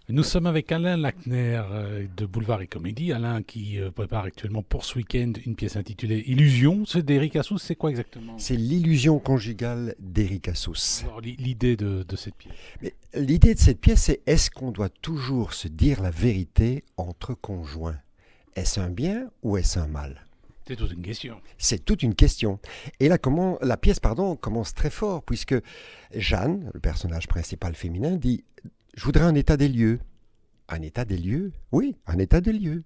Nous sommes avec Alain Lackner de Boulevard et Comédie. Alain qui prépare actuellement pour ce week-end une pièce intitulée Illusion. C'est d'Eric Assous, c'est quoi exactement? C'est l'illusion conjugale d'Eric Assous. Alors, l'idée de cette pièce. Mais l'idée de cette pièce, c'est est-ce qu'on doit toujours se dire la vérité entre conjoints? Est-ce un bien ou est-ce un mal? C'est toute une question. C'est toute une question. Et là, la pièce commence très fort, puisque Jeanne, le personnage principal féminin, dit « Je voudrais un état des lieux ». Un état des lieux? Oui, un état des lieux.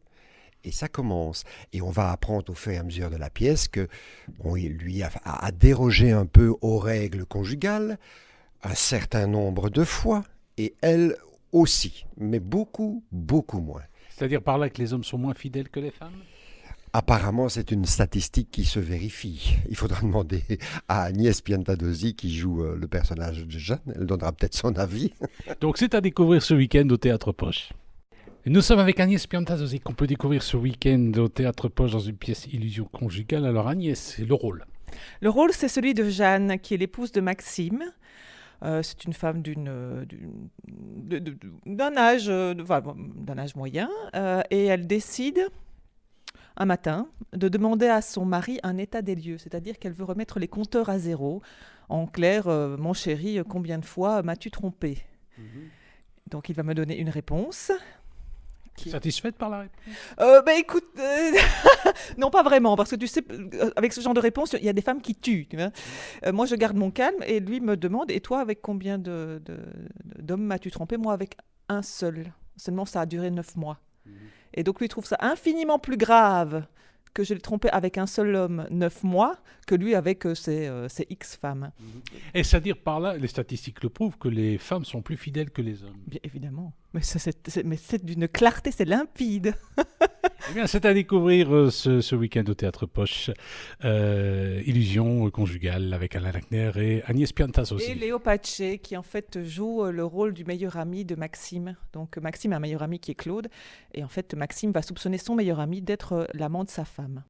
Et ça commence. Et on va apprendre au fur et à mesure de la pièce que lui a dérogé un peu aux règles conjugales un certain nombre de fois, et elle aussi, mais beaucoup, beaucoup moins. C'est-à-dire par là que les hommes sont moins fidèles que les femmes? Apparemment, c'est une statistique qui se vérifie. Il faudra demander à Agnès Piantadosi, qui joue le personnage de Jeanne. Elle donnera peut-être son avis. Donc c'est à découvrir ce week-end au Théâtre Poche. Et nous sommes avec Agnès Piantadosi qu'on peut découvrir ce week-end au Théâtre Poche dans une pièce Illusion conjugale. Alors Agnès, c'est le rôle. Le rôle, c'est celui de Jeanne, qui est l'épouse de Maxime. C'est une femme d'un âge moyen, et elle décide un matin de demander à son mari un état des lieux, c'est-à-dire qu'elle veut remettre les compteurs à zéro. En clair, mon chéri, combien de fois m'as-tu trompé? Donc il va me donner une réponse. Satisfaite par la réponse? Écoute, non pas vraiment, parce que tu sais, avec ce genre de réponse, il y a des femmes qui tuent. Tu vois. Moi, je garde mon calme et lui me demande, et toi, avec combien d'hommes m'as-tu trompé? Moi, avec un seul. Seulement, ça a duré 9 mois. Et donc, lui, il trouve ça infiniment plus grave que je l'ai trompé avec un seul homme 9 mois que lui avec ses X femmes. Et c'est-à-dire par là, les statistiques le prouvent, que les femmes sont plus fidèles que les hommes. Bien évidemment. Mais c'est d'une clarté, c'est limpide. Eh bien, c'est à découvrir ce week-end au Théâtre Poche. Illusion conjugale avec Alain Lackner et Agnès Piantas aussi. Et Léo Pace, qui en fait joue le rôle du meilleur ami de Maxime. Donc Maxime a un meilleur ami qui est Claude. Et en fait, Maxime va soupçonner son meilleur ami d'être l'amant de sa femme.